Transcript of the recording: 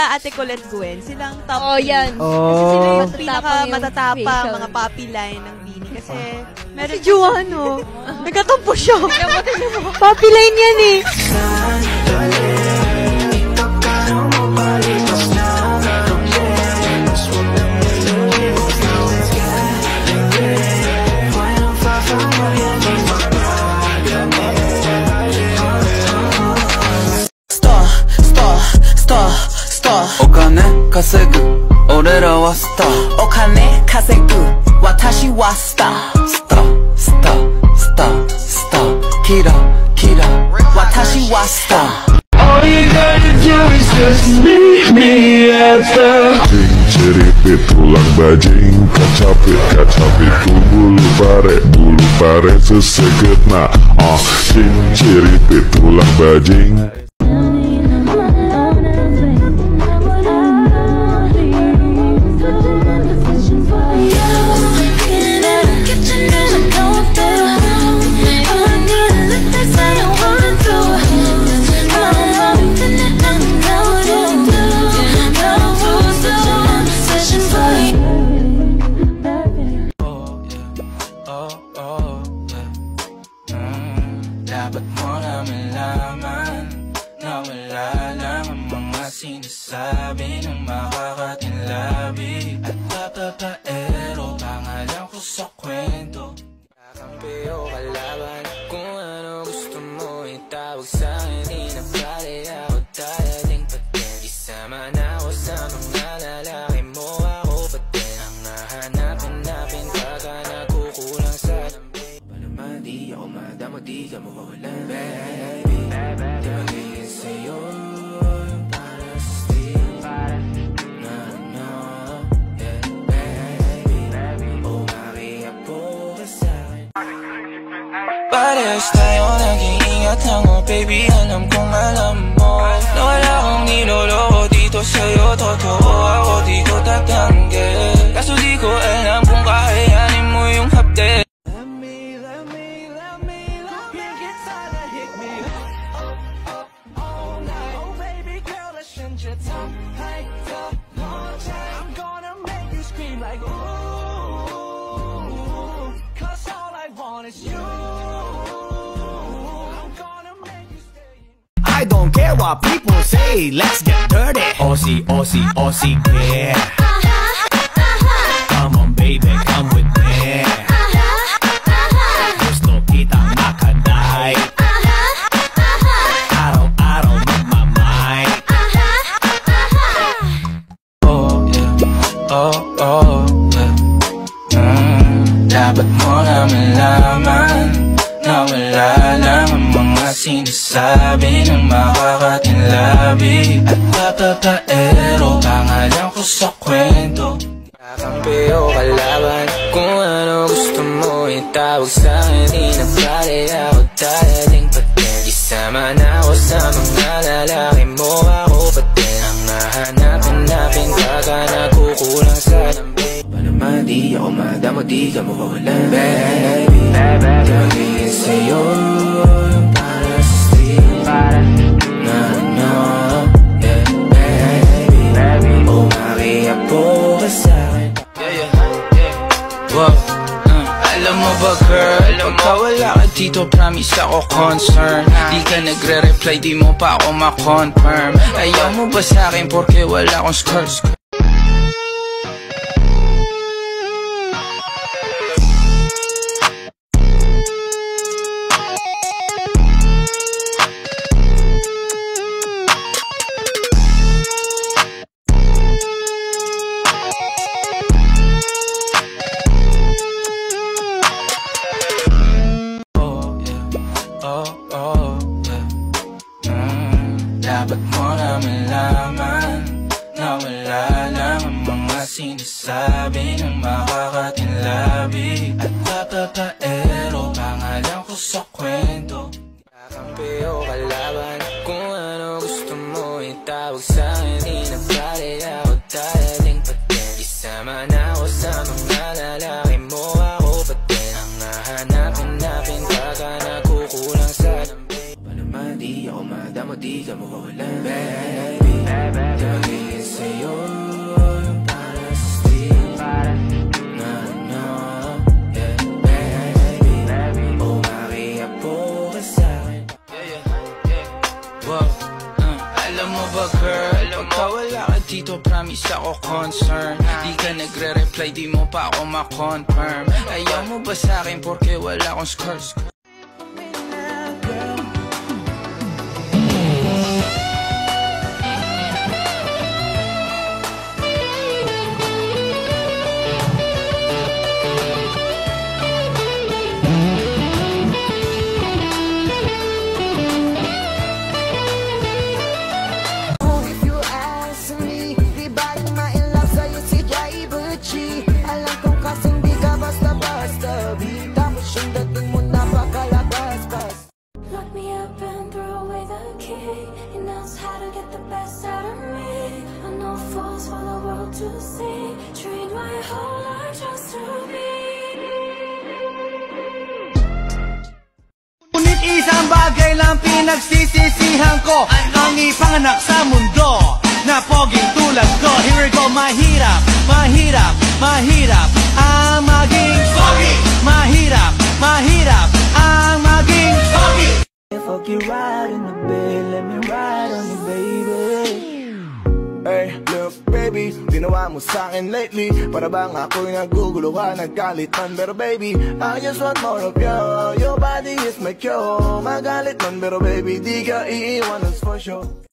sila Ate Colette Gwen, silang top 3. Oh, yan. Kasi sila yung Matatapang pinaka-matatapang yung mga puppy line ng Beanie. Kasi meron si Juano. nagkatampo siya. Puppy line yan eh. Okane kasegu, orera wa star. Okane kasegu, watashi wa star. Star, star, star, star. Kira, kira, watashi wa star. All you gotta do is just meet me at the ceripit tulang bajing, kacapit tuh bulu pare seseget na. Ceripit tulang bajing. Dapat mo naman laman na wala lang ang mga sinasabi ng makakatinlabi. At papapaero, pangalan ko sa kwento. Kakampi o kalaban, kung ano gusto mo itawag sa'kin. Di na pare ako dadaling patin. Isama na ako sa mga lalaki mo, ako patin. Ang hahanapin pagka nagkukulang sa lambi. Palaman di ako madama, di ka mawawala. Baby, di magiging sa'yo yung para sa steam. No, yeah, baby, umakiapo ka sa'kin. Parehas tayo nag-iingat lang, oh baby, alam kong alam mo na wala akong niloloko dito sa'yo, totoo ako di ko tatanggi. Kaso di ko alam kung kakayanin mo yung hapde. I'm gonna make you scream like ooh, 'cause all I want is you. I'm gonna make you stay. I don't care what people say, let's get dirty. Aussie, Aussie, Aussie, yeah. Come on baby, come with me. Gusto kitang makaday. Araw-araw magmamay. Oh, yeah. Dapat mo naman laman na wala lang ang mga sinasabi ng makakatinlabi. At papapaero, pangalan ko sa kwento. Kakampi o kalaban, kung ano gusto mo itawag sa'kin. Di na pare ako dadaling patin. Isama na ako sa mga lalaki mo, ako patin. Ang hahanapin pagka nagkukulang sa lambi. Palaman di ako madama, di ka mawawala. Baby, di magiging sa'yo yung para sa steam. No, yeah, baby, umakiapo ka sa'kin. Wow. Alam mo ba girl, pagka wala ka dito promise ako concern. Di ka nagre-reply, di mo pa ako ma-confirm. Ayaw mo ba sa'kin porque wala akong skirt? Dapat mo naman laman na wala lang ang mga sinasabi ng makakatinlabi. At papapaero, pangalan ko sa kwento. Kakampi o kalaban, kung ano gusto mo itawag sa'kin. Di na pare ako dadaling patin. Isama na ako sa mga lalaki mo, ako patin. Ang hahanapin pagka nagkukulang sa lambi. Palaman di ako madama, di ka mawawala. Baby, di magiging girl. Pagka wala ka dito, promise ako concern. Di ka nagre-reply, di mo pa ako ma-confirm. Ayaw mo ba sa'kin porque wala akong scars? To see, train my whole life just to be. Ngunit isang bagay lang pinagsisisihan ko, ang ipanganak sa mundo na poging tulad ko. Here we go, mahirap, mahirap, mahirap ang maging pogi. Mahirap, mahirap ang maging pogi. Fuck you right in the bed, let me ride on you, baby. Hey, look baby, ginawa mo sa'kin lately, para bang ako'y nagugulo ka, nagkalitan. Pero baby, I just want more of you. Your body is my cure. Magalit man pero baby, di ka iiwan, that's for sure.